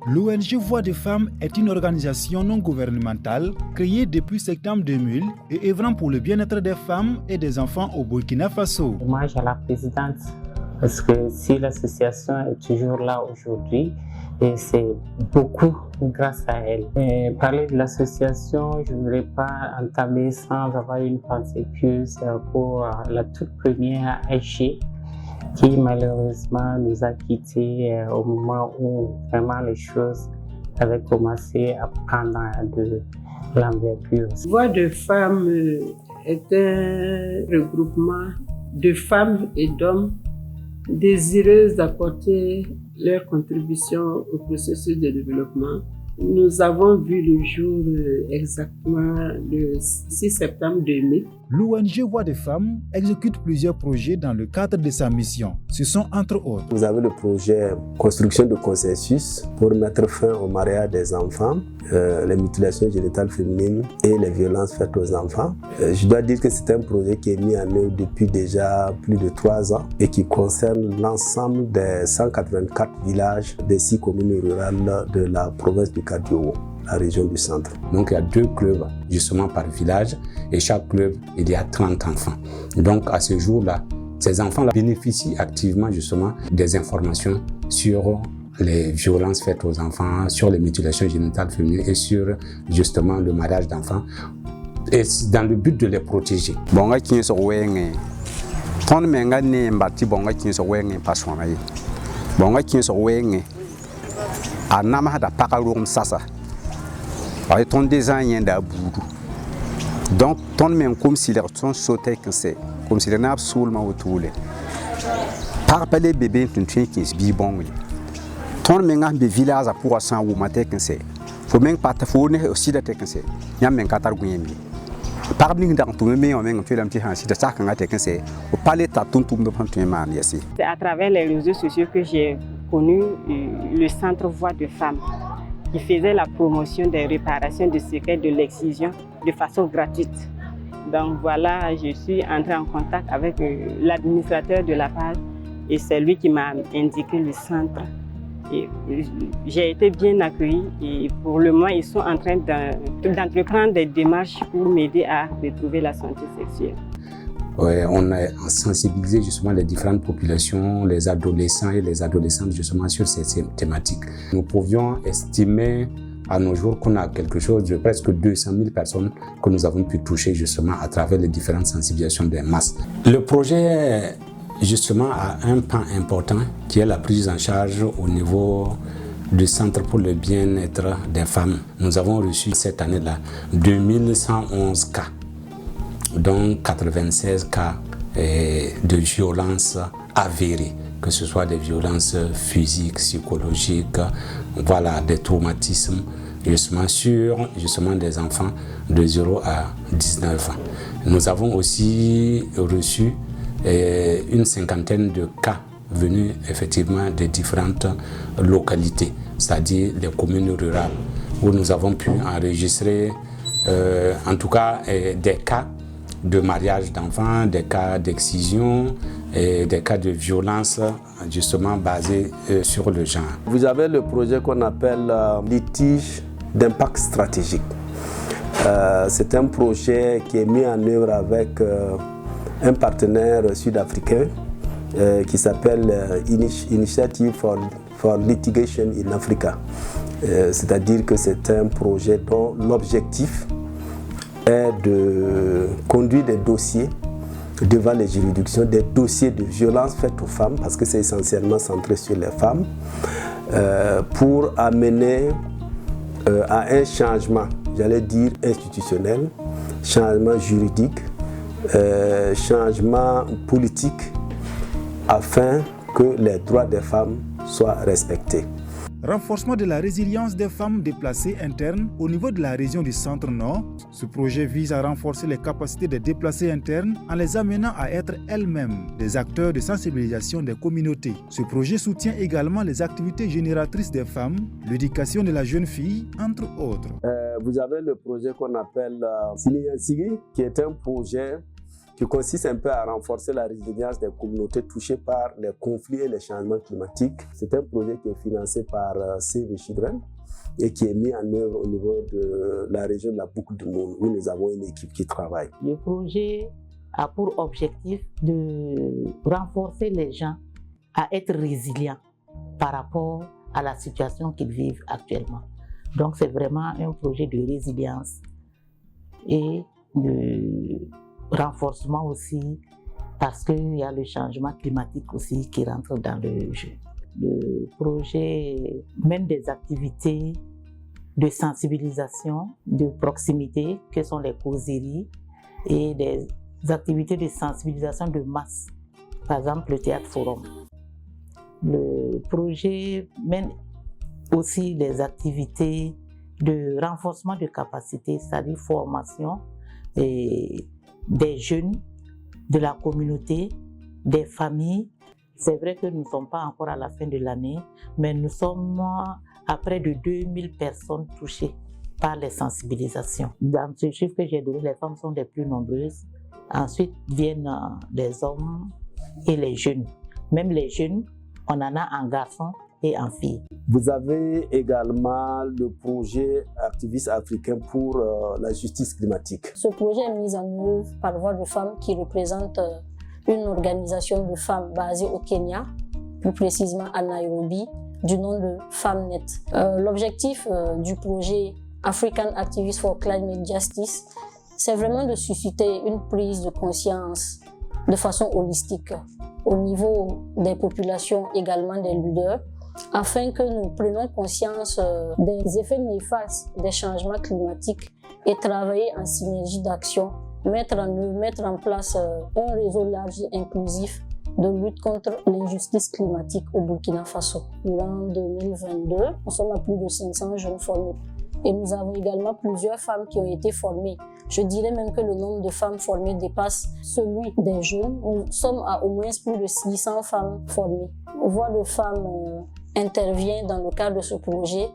L'ONG Voix des femmes est une organisation non gouvernementale créée depuis septembre 2000 et œuvrant pour le bien-être des femmes et des enfants au Burkina Faso. Moi, j'ai la présidente parce que si l'association est toujours là aujourd'hui, et c'est beaucoup grâce à elle. Et parler de l'association, je ne voudrais pas entamer sans avoir une pensée pieuse pour la toute première Aïché, qui malheureusement nous a quittés au moment où vraiment les choses avaient commencé à prendre de l'envergure. Voix de femmes est un regroupement de femmes et d'hommes désireuses d'apporter leur contribution au processus de développement. Nous avons vu le jour exactement le 6 septembre 2000. L'ONG Voix des femmes exécute plusieurs projets dans le cadre de sa mission. Ce sont entre autres: vous avez le projet construction de consensus pour mettre fin au mariage des enfants, les mutilations génitales féminines et les violences faites aux enfants. Je dois dire que c'est un projet qui est mis en œuvre depuis déjà plus de 3 ans et qui concerne l'ensemble des 184 villages des 6 communes rurales de la province du Kadiogo, la région du centre. Donc il y a 2 clubs justement par village et chaque club il y a 30 enfants. Donc à ce jour-là, ces enfants bénéficient activement justement des informations sur les violences faites aux enfants, sur les mutilations génitales féminines et sur justement le mariage d'enfants, et dans le but de les protéger. Bonga kinso wenge ton menga ne mbati bonga kinso wenge paswana yi bonga kinso wenge anama hada pakarum sasa ay ton design da budu donc ton men comme si leur ton sauté que c'est comme si n'a absolument autour par les bébés ton train qui se bi bon ton menga be village pour 100 ou maté que c'est faut même pas te faut aussi da te que c'est nyam men katar guyembi par bling dans tout mais on même tu l'as petit hansi de ça quand tu que c'est au palais ta tout de pantu man ici. C'est à travers les réseaux sociaux que j'ai connu le centre Voix de femmes qui faisait la promotion des réparations de séquelles de l'excision de façon gratuite. Donc voilà, je suis entrée en contact avec l'administrateur de la page et c'est lui qui m'a indiqué le centre. Et j'ai été bien accueillie et pour le moment ils sont en train d'entreprendre des démarches pour m'aider à retrouver la santé sexuelle. Ouais, on a sensibilisé justement les différentes populations, les adolescents et les adolescentes justement sur ces thématiques. Nous pouvions estimer à nos jours qu'on a quelque chose de presque 200 000 personnes que nous avons pu toucher justement à travers les différentes sensibilisations des masses. Le projet justement a un pan important qui est la prise en charge au niveau du Centre pour le bien-être des femmes. Nous avons reçu cette année-là 2111 cas, dont 96 cas de violences avérées, que ce soit des violences physiques, psychologiques, voilà, des traumatismes, justement sur des enfants de 0 à 19 ans. Nous avons aussi reçu une cinquantaine de cas venus effectivement de différentes localités, c'est-à-dire les communes rurales, où nous avons pu enregistrer en tout cas des cas de mariage d'enfants, des cas d'excision et des cas de violence justement basés sur le genre. Vous avez le projet qu'on appelle litige d'impact stratégique. C'est un projet qui est mis en œuvre avec un partenaire sud-africain qui s'appelle Initiative for Litigation in Africa. C'est-à-dire que c'est un projet dont l'objectif est de conduire des dossiers devant les juridictions, des dossiers de violences faites aux femmes, parce que c'est essentiellement centré sur les femmes, pour amener à un changement, j'allais dire institutionnel, changement juridique, changement politique, afin que les droits des femmes soient respectés. Renforcement de la résilience des femmes déplacées internes au niveau de la région du Centre-Nord. Ce projet vise à renforcer les capacités des déplacés internes en les amenant à être elles-mêmes des acteurs de sensibilisation des communautés. Ce projet soutient également les activités génératrices des femmes, l'éducation de la jeune fille, entre autres. Vous avez le projet qu'on appelle Siniyansigi, qui est un projet qui consiste un peu à renforcer la résilience des communautés touchées par les conflits et les changements climatiques. C'est un projet qui est financé par Save the Children et qui est mis en œuvre au niveau de la région de la Boucle du Monde, où nous avons une équipe qui travaille. Le projet a pour objectif de renforcer les gens à être résilients par rapport à la situation qu'ils vivent actuellement. Donc c'est vraiment un projet de résilience et de renforcement aussi, parce qu'il y a le changement climatique aussi qui rentre dans le jeu. Le projet mène des activités de sensibilisation, de proximité, que sont les causeries, et des activités de sensibilisation de masse, par exemple le théâtre forum. Le projet mène aussi des activités de renforcement de capacité, c'est-à-dire formation des jeunes, de la communauté, des familles. C'est vrai que nous ne sommes pas encore à la fin de l'année, mais nous sommes à près de 2000 personnes touchées par les sensibilisations. Dans ce chiffre que j'ai donné, les femmes sont les plus nombreuses. Ensuite viennent les hommes et les jeunes. Même les jeunes, on en a en garçons et en filles. Vous avez également le projet Activistes africains pour la justice climatique. Ce projet est mis en œuvre par Voix de Femmes qui représente une organisation de femmes basée au Kenya, plus précisément à Nairobi, du nom de FemNet. L'objectif du projet African Activists for Climate Justice, c'est vraiment de susciter une prise de conscience de façon holistique au niveau des populations, également des leaders, afin que nous prenions conscience des effets néfastes des changements climatiques et travailler en synergie d'action, mettre en place un réseau large et inclusif de lutte contre l'injustice climatique au Burkina Faso. Durant 2022, nous sommes à plus de 500 jeunes formés. Et nous avons également plusieurs femmes qui ont été formées. Je dirais même que le nombre de femmes formées dépasse celui des jeunes. Nous sommes à au moins plus de 600 femmes formées. Voix de Femmes intervient dans le cadre de ce projet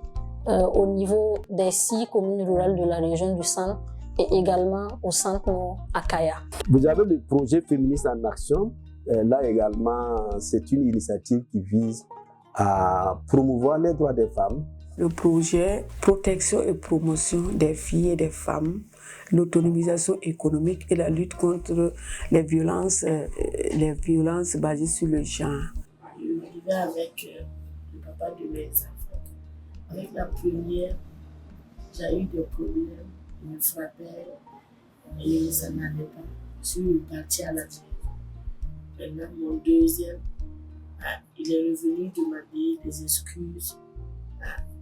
au niveau des 6 communes rurales de la région du centre et également au centre nord à Kaya. Vous avez le projet Féministes en Action. Là également, c'est une initiative qui vise à promouvoir les droits des femmes. Le projet Protection et promotion des filles et des femmes, l'autonomisation économique et la lutte contre les violences basées sur le genre. Je vivais avec le papa de mes enfants. Avec la première, j'ai eu des problèmes, il me frappait et ça n'allait pas. Je suis partie à la maison. Maintenant, mon deuxième, il est revenu demander des excuses.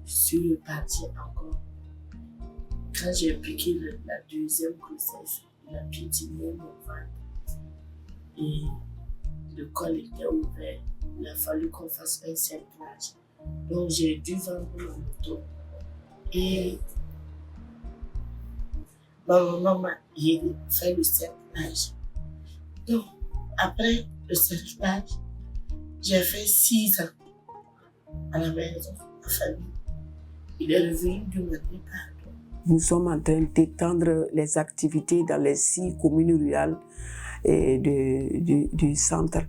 Je suis repartie encore. Quand j'ai piqué la deuxième grossesse, il a piétiné mon ventre. Et le col était ouvert. Il a fallu qu'on fasse un cerclage. Donc j'ai dû vendre mon moto. Et ma maman m'a fait le cerclage. Donc, après le cerclage, j'ai fait 6 ans à la maison, à famille. Il est revenu demander pardon. Nous sommes en train d'étendre les activités dans les 6 communes rurales du centre.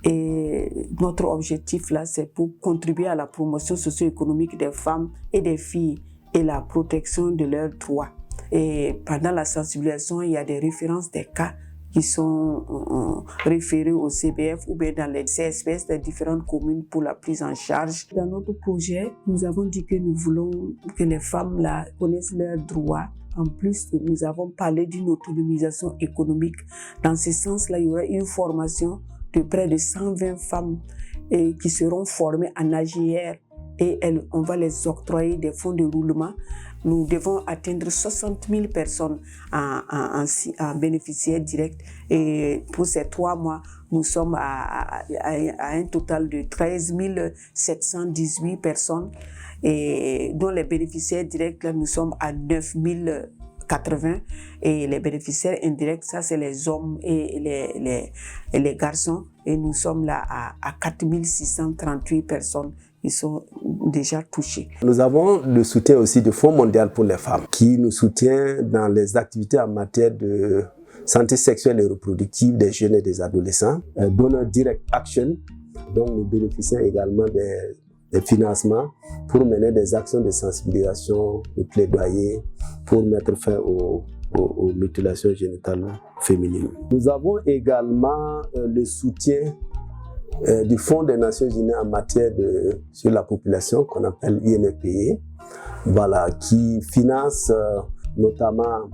Et notre objectif là, c'est pour contribuer à la promotion socio-économique des femmes et des filles et la protection de leurs droits. Et pendant la sensibilisation, il y a des références des cas qui sont référés au CBF ou bien dans les CSPS des différentes communes pour la prise en charge. Dans notre projet, nous avons dit que nous voulons que les femmes là connaissent leurs droits. En plus, nous avons parlé d'une autonomisation économique. Dans ce sens-là, il y aura une formation de près de 120 femmes qui seront formées en AGR et on va les octroyer des fonds de roulement. Nous devons atteindre 60 000 personnes en bénéficiaires directs. Et pour ces 3 mois, nous sommes à un total de 13 718 personnes. Et dont les bénéficiaires directs, là, nous sommes à 9 080. Et les bénéficiaires indirects, ça, c'est les hommes et les garçons. Et nous sommes là à 4 638 personnes qui sont déjà touchés. Nous avons le soutien aussi du Fonds mondial pour les femmes qui nous soutient dans les activités en matière de santé sexuelle et reproductive des jeunes et des adolescents. Donor Direct Action, dont nous bénéficions également des financements pour mener des actions de sensibilisation, de plaidoyer, pour mettre fin aux mutilations génitales féminines. Nous avons également le soutien du Fonds des Nations Unies en matière sur la population, qu'on appelle UNFPA, voilà, qui finance notamment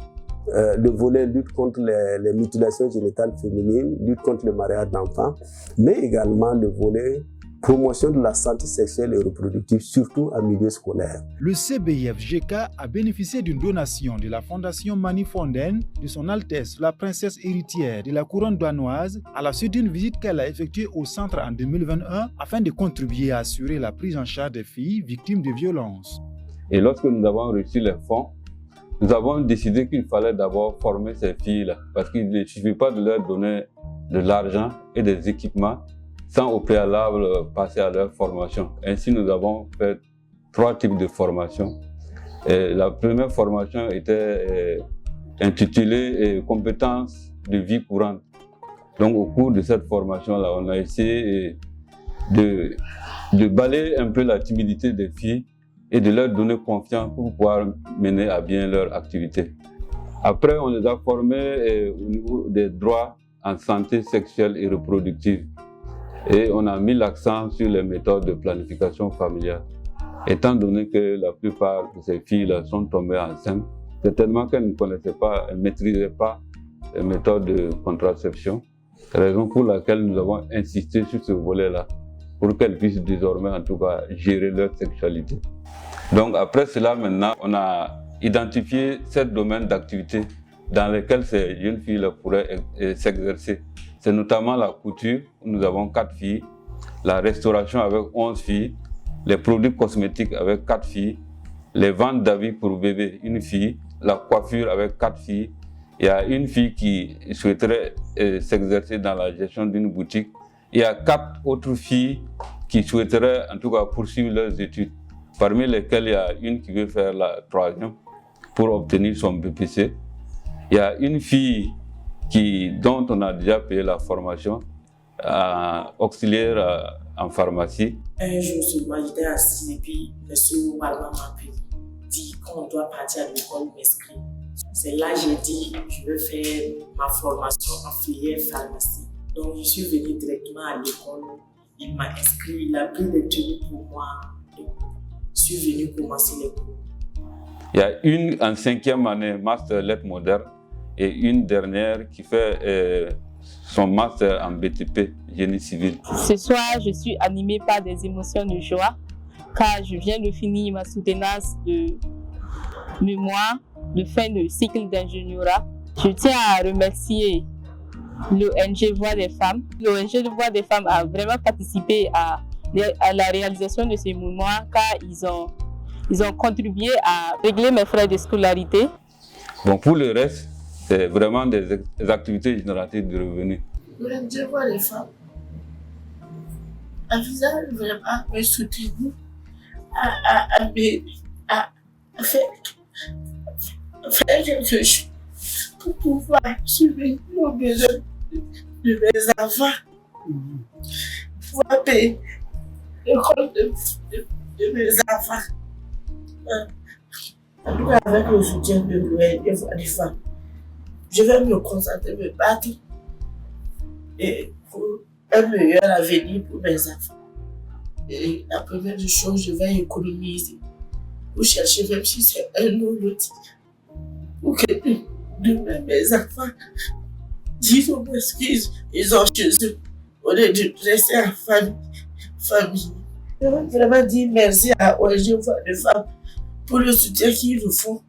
le volet lutte contre les mutilations génitales féminines, lutte contre le mariage d'enfants, mais également le volet promotion de la santé sexuelle et reproductive, surtout en milieu scolaire. Le CBIF-GK a bénéficié d'une donation de la Fondation Mani Fonden de son Altesse la Princesse héritière de la Couronne danoise à la suite d'une visite qu'elle a effectuée au centre en 2021 afin de contribuer à assurer la prise en charge des filles victimes de violences. Et lorsque nous avons reçu les fonds, nous avons décidé qu'il fallait d'abord former ces filles-là, parce qu'il ne suffit pas de leur donner de l'argent et des équipements sans au préalable passer à leur formation. Ainsi, nous avons fait 3 types de formations. Et la première formation était intitulée « Compétences de vie courante ». Donc, au cours de cette formation-là, on a essayé de balayer un peu la timidité des filles et de leur donner confiance pour pouvoir mener à bien leur activité. Après, on les a formés au niveau des droits en santé sexuelle et reproductive. Et on a mis l'accent sur les méthodes de planification familiale. Étant donné que la plupart de ces filles-là sont tombées enceintes, certainement qu'elles ne connaissaient pas, elles ne maîtrisaient pas les méthodes de contraception. C'est la raison pour laquelle nous avons insisté sur ce volet-là, pour qu'elles puissent désormais, en tout cas, gérer leur sexualité. Donc après cela, maintenant, on a identifié 7 domaines d'activité dans lesquels ces jeunes filles pourraient s'exercer. C'est notamment la couture, où nous avons 4 filles, la restauration avec 11 filles, les produits cosmétiques avec 4 filles, les ventes d'habits pour bébé, 1 fille, la coiffure avec 4 filles. Il y a 1 fille qui souhaiterait s'exercer dans la gestion d'une boutique. Il y a 4 autres filles qui souhaiteraient en tout cas poursuivre leurs études, parmi lesquelles il y a 1 qui veut faire la 3e pour obtenir son BPC. Il y a 1 fille dont on a déjà payé la formation, auxiliaire en pharmacie. Un jour, j'étais assise et puis M. Walma m'a dit qu'on doit partir à l'école m'inscrire. C'est là que j'ai dit je veux faire ma formation en filière pharmacie. Donc je suis venue directement à l'école, il m'a inscrit, il a pris des tenues pour moi. Donc, je suis venue commencer les cours. Il y a 1 en 5e année, master lettres modernes, et 1 dernière qui fait son master en BTP, génie civil. Ce soir, je suis animée par des émotions de joie, car je viens de finir ma soutenance de mémoire de fin de cycle d'ingénierat. Je tiens à remercier l'ONG Voix des Femmes. L'ONG Voix des Femmes a vraiment participé à la réalisation de ces mémoires, car ils ont contribué à régler mes frais de scolarité. Bon, pour le reste, c'est vraiment des activités génératives de revenus. L'ONG Voix des Femmes a vraiment me soutenir, à faire quelque chose pour pouvoir subvenir aux besoins de mes enfants, pouvoir payer l'école de mes enfants. En tout cas, avec le soutien de l'ONG Voix des Femmes, je vais me concentrer, me battre et pour un meilleur avenir pour mes enfants. Et la première chose, je vais économiser pour chercher, même si c'est un outil, pour que demain mes enfants disent aux excuses, ils ont chez eux, au lieu de rester en famille. Je veux vraiment dire merci à ONG Voix des Femmes pour le soutien qu'ils nous font.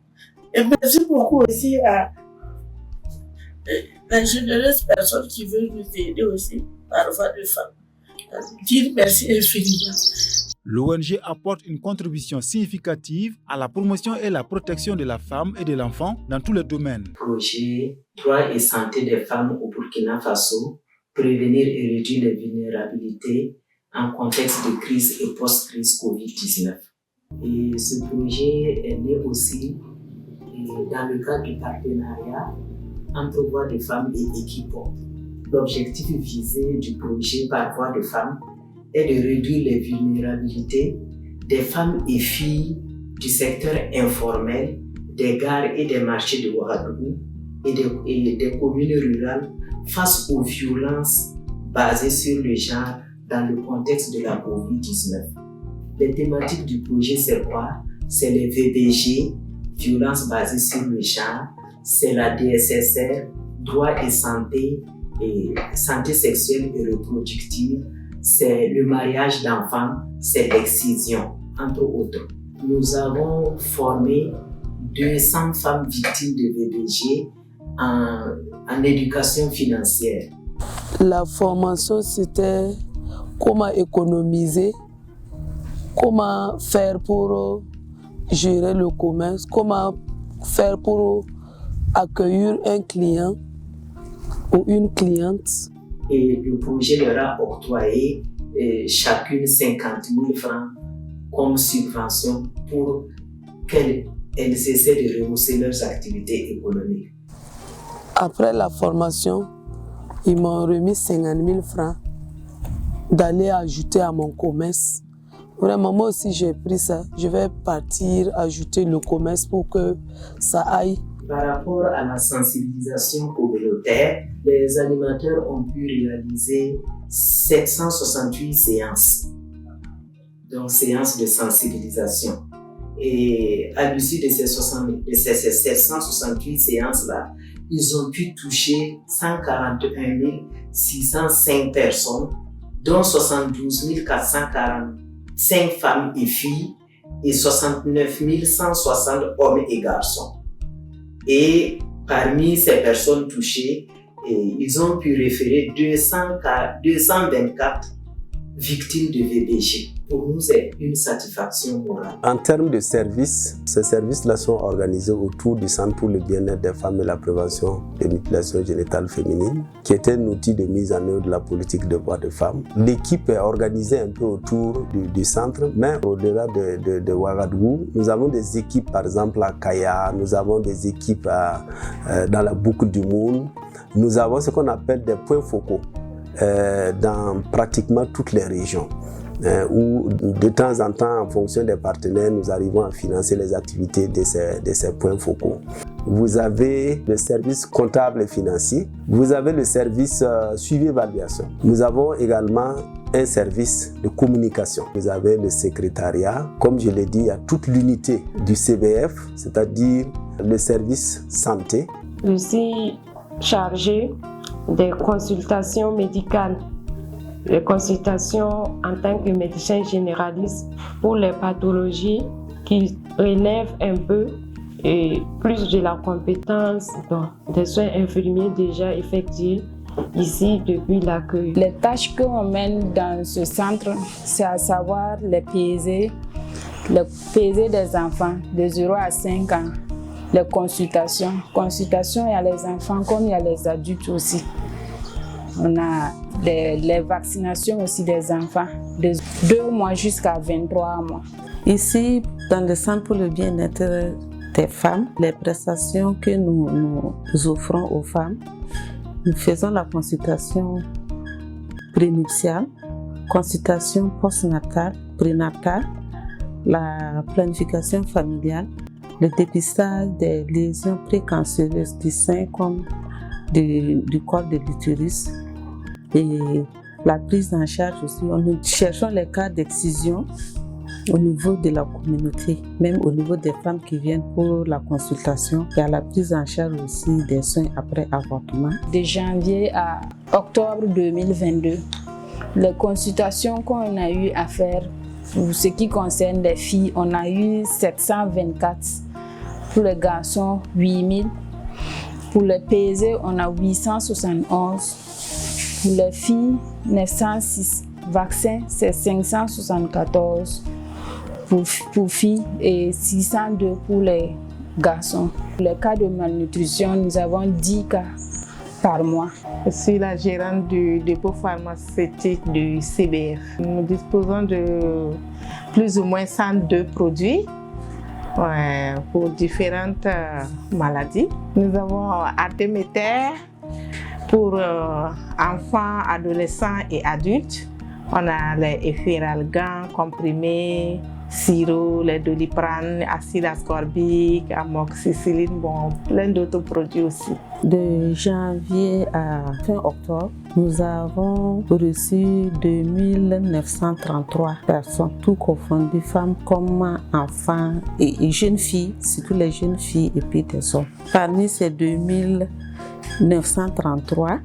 Et merci beaucoup aussi à la généreuse personne qui veut nous aider aussi par Voix des Femmes. Dire merci infiniment. L'ONG apporte une contribution significative à la promotion et la protection de la femme et de l'enfant dans tous les domaines. Projet droit et santé des femmes au Burkina Faso, prévenir et réduire les vulnérabilités en contexte de crise et post-crise Covid-19. Et ce projet est né aussi dans le cadre du partenariat entre voix de femmes et équipes. L'objectif visé du projet par voix de femmes est de réduire les vulnérabilités des femmes et filles du secteur informel, des gares et des marchés de Ouagadougou et des communes rurales face aux violences basées sur le genre dans le contexte de la COVID-19. Les thématiques du projet, c'est quoi? C'est les VBG, violences basées sur le genre, c'est la DSSR, droit et santé sexuelle et reproductive, c'est le mariage d'enfants, c'est l'excision, entre autres. Nous avons formé 200 femmes victimes de VBG en éducation financière. La formation, c'était comment économiser, comment faire pour gérer le commerce, comment faire pour accueillir un client ou une cliente. Et le projet leur a octroyé chacune 50 000 francs comme subvention pour qu'elles essaient de rehausser leurs activités économiques. Après la formation, ils m'ont remis 50 000 francs d'aller ajouter à mon commerce. Vraiment, moi aussi j'ai pris ça. Je vais partir ajouter le commerce pour que ça aille. Par rapport à la sensibilisation communautaire, les animateurs ont pu réaliser 768 séances, donc séances de sensibilisation. Et à l'issue de ces 768 séances-là, ils ont pu toucher 141 605 personnes, dont 72 445 femmes et filles et 69 160 hommes et garçons. Et parmi ces personnes touchées, ils ont pu référer 224 victimes de VBG. Pour nous, c'est une satisfaction morale. En termes de services, ces services-là sont organisés autour du Centre pour le bien-être des femmes et la prévention des mutilations génitales féminines, qui est un outil de mise en œuvre de la politique de voix de femmes. L'équipe est organisée un peu autour du centre, mais au-delà de Ouagadougou, nous avons des équipes, par exemple à Kaya, nous avons des équipes dans la boucle du Moun, nous avons ce qu'on appelle des points focaux dans pratiquement toutes les régions. Où de temps en temps, en fonction des partenaires, nous arrivons à financer les activités de ces points focaux. Vous avez le service comptable et financier, vous avez le service suivi-évaluation. Nous avons également un service de communication. Vous avez le secrétariat, comme je l'ai dit, il y a toute l'unité du CBF, c'est-à-dire le service santé. Je suis chargée des consultations médicales. Les consultations en tant que médecin généraliste pour les pathologies qui relèvent un peu et plus de la compétence des soins infirmiers déjà effectués ici depuis l'accueil. Les tâches qu'on mène dans ce centre, c'est à savoir les peser des enfants de 0 à 5 ans, les consultations. Consultations, il y a les enfants comme il y a les adultes aussi. On a les vaccinations aussi des enfants, de 2 mois jusqu'à 23 mois. Ici, dans le centre pour le bien-être des femmes, les prestations que nous offrons aux femmes, nous faisons la consultation prénuptiale, consultation postnatale, prénatale, la planification familiale, le dépistage des lésions précancéreuses du sein comme du col de l'utérus et la prise en charge aussi. Nous cherchons les cas d'excision au niveau de la communauté, même au niveau des femmes qui viennent pour la consultation. Il y a la prise en charge aussi des soins après avortement. De janvier à octobre 2022, les consultations qu'on a eu à faire pour ce qui concerne les filles, on a eu 724. Pour les garçons, 8000. Pour les PZ, on a 871. Pour les filles, 906. Vaccins, c'est 574 pour filles et 602 pour les garçons. Pour les cas de malnutrition, nous avons 10 cas par mois. Je suis la gérante du dépôt pharmaceutique du CBF. Nous disposons de plus ou moins 102 produits pour différentes maladies. Nous avons Artemether pour enfants, adolescents et adultes. On a les efferalgan comprimés, sirop, les Doliprane, acide ascorbique, amoxicilline, bon, plein d'autres produits aussi. De janvier à fin octobre, nous avons reçu 2933 personnes, tout confondu, femmes comme enfants et jeunes filles, surtout les jeunes filles et puis des hommes. Parmi ces 2933,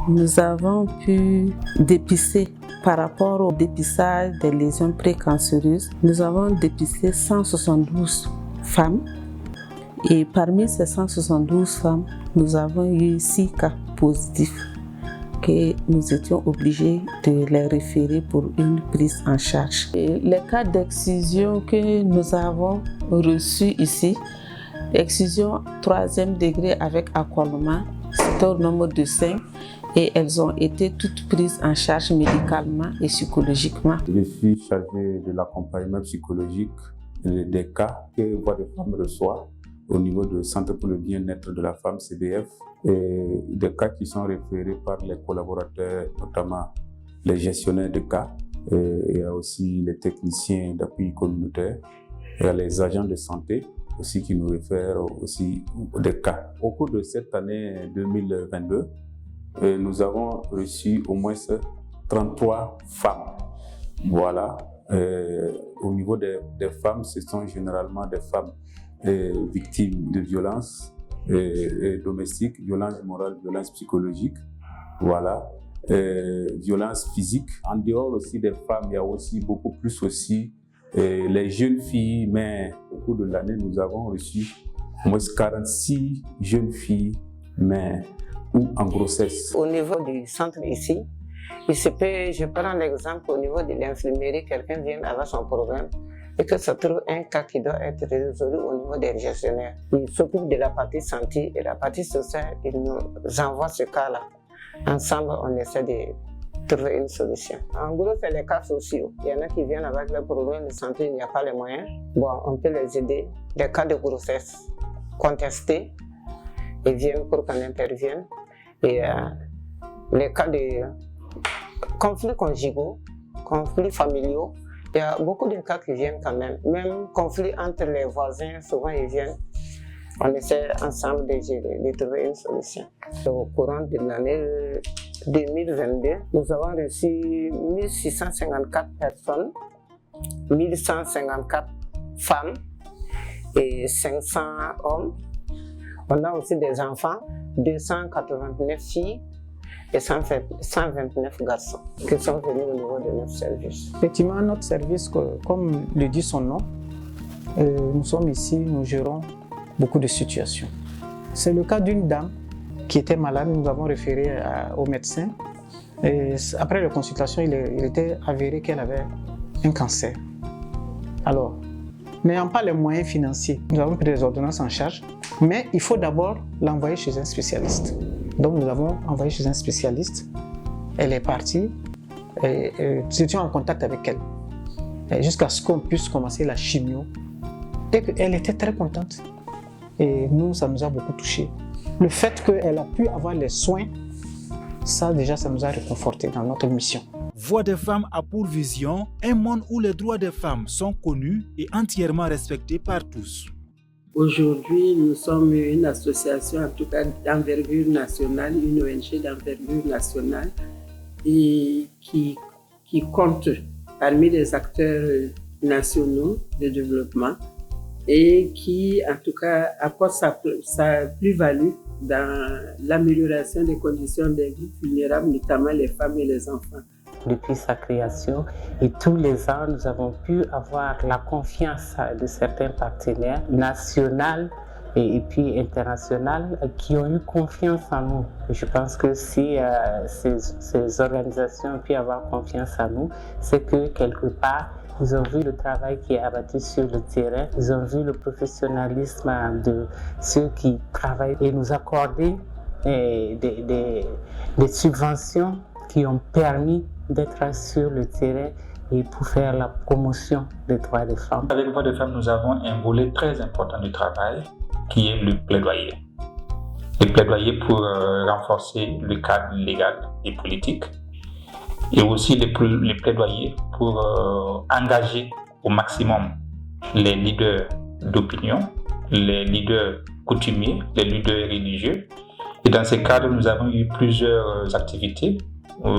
nous avons pu dépister par rapport au dépistage des lésions précancéreuses. Nous avons dépisté 172 femmes et parmi ces 172 femmes, nous avons eu 6 cas positifs que nous étions obligés de les référer pour une prise en charge. Et les cas d'excision que nous avons reçus ici, excision 3e degré avec accolement, c'est au nombre de 5. Et elles ont été toutes prises en charge médicalement et psychologiquement. Je suis chargé de l'accompagnement psychologique des cas que Voix de Femmes reçoit au niveau du Centre pour le bien-être de la femme, CBF, et des cas qui sont référés par les collaborateurs, notamment les gestionnaires de cas, et aussi les techniciens d'appui communautaire, et les agents de santé aussi qui nous réfèrent aussi des cas. Au cours de cette année 2022, nous avons reçu au moins 33 femmes. Voilà. Au niveau des femmes, ce sont généralement des femmes victimes de violences domestiques, violences morales, violences psychologiques. Voilà. Violences physiques. En dehors aussi des femmes, il y a aussi beaucoup plus aussi les jeunes filles. Mais au cours de l'année, nous avons reçu au moins 46 jeunes filles, mais ou en grossesse. Au niveau du centre ici, il se peut, je prends l'exemple au niveau de l'infirmerie, quelqu'un vient avec son problème et que ça trouve un cas qui doit être résolu au niveau des gestionnaires. Ils s'occupent de la partie santé et la partie sociale, ils nous envoient ce cas-là. Ensemble, on essaie de trouver une solution. En gros, c'est les cas sociaux. Il y en a qui viennent avec des problèmes de santé, il n'y a pas les moyens. Bon, on peut les aider. Des cas de grossesse contestés, ils viennent pour qu'on intervienne. Et les cas de conflits conjugaux, conflits familiaux, il y a beaucoup de cas qui viennent quand même. Même conflits entre les voisins, souvent ils viennent. On essaie ensemble de trouver une solution. Au courant de l'année 2022, nous avons reçu 1654 personnes, 1154 femmes et 500 hommes. On a aussi des enfants, 289 filles et 129 garçons qui sont venus au niveau de notre service. Effectivement, notre service, comme le dit son nom, nous sommes ici, nous gérons beaucoup de situations. C'est le cas d'une dame qui était malade, nous avons référé au médecin. Et après la consultation, il était avéré qu'elle avait un cancer. Alors, n'ayant pas les moyens financiers, nous avons pris des ordonnances en charge, mais il faut d'abord l'envoyer chez un spécialiste. Donc nous l'avons envoyée chez un spécialiste, elle est partie, et nous étions en contact avec elle, jusqu'à ce qu'on puisse commencer la chimio. Et elle était très contente, et nous, ça nous a beaucoup touchés. Le fait qu'elle a pu avoir les soins, ça déjà, ça nous a réconfortés dans notre mission. Voix des femmes a pour vision un monde où les droits des femmes sont connus et entièrement respectés par tous. Aujourd'hui, nous sommes une association, en tout cas d'envergure nationale, une ONG d'envergure nationale, et qui compte parmi les acteurs nationaux de développement et qui, en tout cas, apporte sa plus-value dans l'amélioration des conditions des groupes vulnérables, notamment les femmes et les enfants. Depuis sa création, et tous les ans, nous avons pu avoir la confiance de certains partenaires nationaux et puis internationaux qui ont eu confiance en nous. Je pense que si ces organisations ont pu avoir confiance en nous, c'est que quelque part, ils ont vu le travail qui est abattu sur le terrain, ils ont vu le professionnalisme de ceux qui travaillent et nous accorder des subventions qui ont permis d'être sur le terrain et pour faire la promotion des droits des femmes. Avec Voix des femmes, nous avons un volet très important du travail qui est le plaidoyer. Le plaidoyer pour renforcer le cadre légal et politique et aussi les plaidoyers pour engager au maximum les leaders d'opinion, les leaders coutumiers, les leaders religieux. Et dans ce cadre, nous avons eu plusieurs activités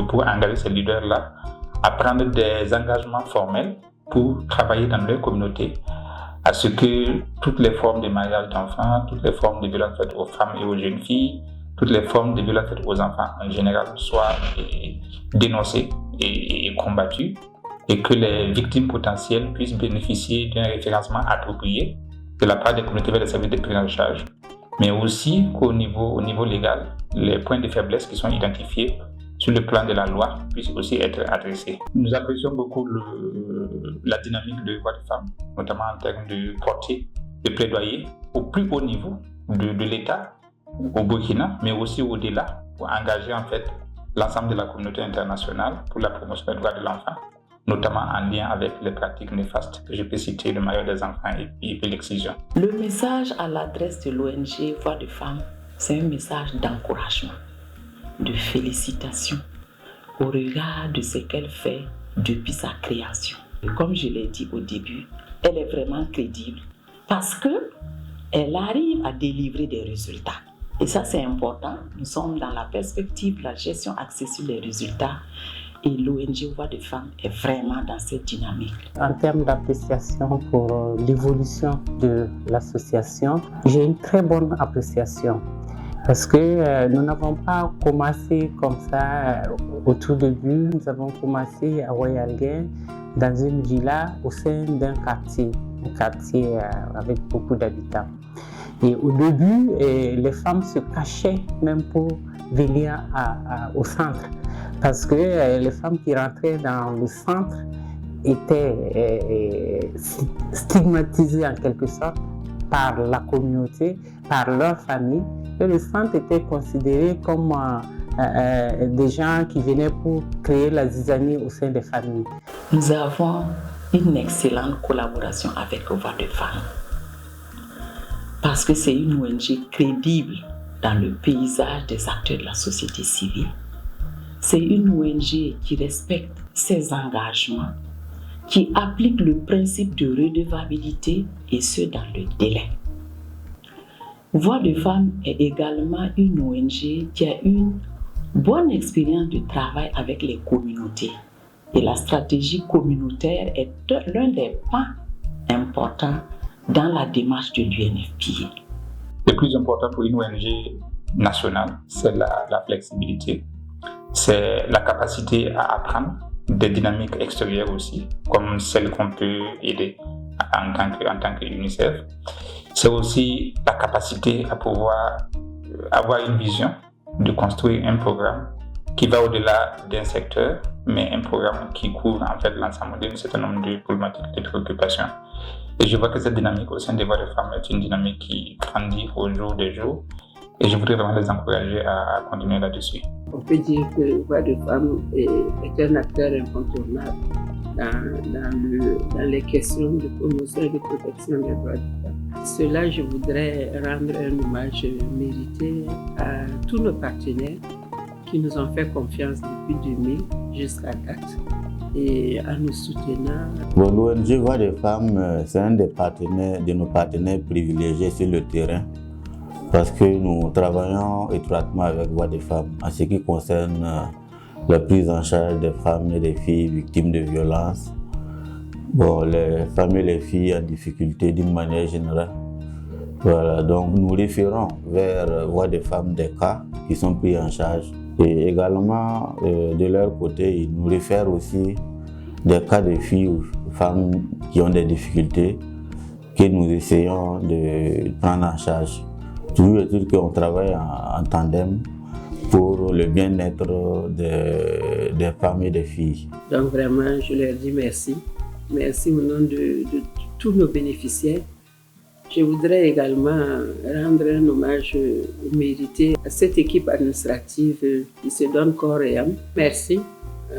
pour engager ces leaders-là à prendre des engagements formels pour travailler dans leur communauté à ce que toutes les formes de mariage d'enfants, toutes les formes de violences faites aux femmes et aux jeunes filles, toutes les formes de violences faites aux enfants en général soient dénoncées et combattues et que les victimes potentielles puissent bénéficier d'un référencement approprié de la part des communautés vers les services de prise en charge, mais aussi qu'au niveau légal, les points de faiblesse qui sont identifiés sur le plan de la loi puissent aussi être adressés. Nous apprécions beaucoup la dynamique de Voix des femmes, notamment en termes de portée, de plaidoyer au plus haut niveau de l'État au Burkina, mais aussi au-delà, pour engager en fait l'ensemble de la communauté internationale pour la promotion des droits de l'enfant, notamment en lien avec les pratiques néfastes que je peux citer, le mariage des enfants et l'excision. Le message à l'adresse de l'ONG Voix des femmes, c'est un message d'encouragement, de félicitations au regard de ce qu'elle fait depuis sa création. Et comme je l'ai dit au début, elle est vraiment crédible parce qu'elle arrive à délivrer des résultats. Et ça, c'est important. Nous sommes dans la perspective de la gestion axée sur les résultats et l'ONG Voix des femmes est vraiment dans cette dynamique. En termes d'appréciation pour l'évolution de l'association, j'ai une très bonne appréciation. Parce que nous n'avons pas commencé comme ça au tout début. Nous avons commencé à Royalguin, dans une villa au sein d'un quartier, un quartier avec beaucoup d'habitants. Et au début, les femmes se cachaient même pour venir au centre. Parce que les femmes qui rentraient dans le centre étaient stigmatisées en quelque sorte par la communauté, par leur famille. Et le centre était considéré comme des gens qui venaient pour créer la zizanie au sein des familles. Nous avons une excellente collaboration avec Voix des femmes parce que c'est une ONG crédible dans le paysage des acteurs de la société civile. C'est une ONG qui respecte ses engagements, qui applique le principe de redevabilité et ce dans le délai. Voix des femmes est également une ONG qui a une bonne expérience de travail avec les communautés. Et la stratégie communautaire est l'un des pas importants dans la démarche de l'UNFPA. Le plus important pour une ONG nationale, c'est la flexibilité, c'est la capacité à apprendre des dynamiques extérieures aussi, comme celles qu'on peut aider en tant que UNICEF. C'est aussi la capacité à pouvoir avoir une vision de construire un programme qui va au-delà d'un secteur, mais un programme qui couvre en fait l'ensemble d'un certain nombre de problématiques et de préoccupations. Et je vois que cette dynamique au sein des Voix des femmes est une dynamique qui grandit au jour le jour. Et je voudrais vraiment les encourager à continuer là-dessus. On peut dire que Voix des femmes est un acteur incontournable dans les questions de promotion et de protection des droits des femmes. Cela, je voudrais rendre un hommage mérité à tous nos partenaires qui nous ont fait confiance depuis 2000 jusqu'à date et à nous soutenir. Bon, l'ONG Voix des femmes, c'est un de nos partenaires privilégiés sur le terrain parce que nous travaillons étroitement avec Voix des femmes en ce qui concerne la prise en charge des femmes et des filles victimes de violences. Bon, les femmes et les filles en difficulté d'une manière générale. Voilà, donc nous référons vers Voix des femmes des cas qui sont pris en charge. Et également, de leur côté, ils nous réfèrent aussi des cas de filles ou femmes qui ont des difficultés que nous essayons de prendre en charge. Toujours est-il qu'on travaille en tandem pour le bien-être des femmes et des filles. Donc vraiment, je leur dis merci. Merci au nom de tous nos bénéficiaires. Je voudrais également rendre un hommage mérité à cette équipe administrative qui se donne corps et âme. Merci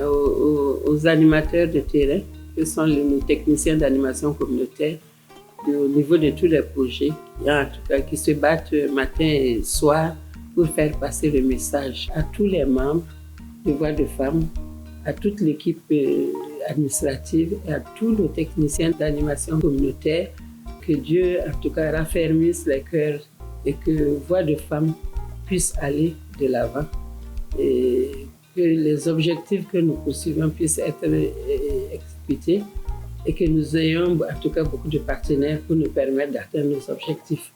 aux animateurs de terrain, que sont nos techniciens d'animation communautaire, au niveau de tous les projets, en tout cas, qui se battent matin et soir pour faire passer le message à tous les membres de Voix de Femmes, à toute l'équipe administrative et à tous nos techniciens d'animation communautaire, que Dieu, en tout cas, raffermisse les cœurs et que Voix de Femmes puisse aller de l'avant et que les objectifs que nous poursuivons puissent être exécutés et que nous ayons, en tout cas, beaucoup de partenaires pour nous permettre d'atteindre nos objectifs.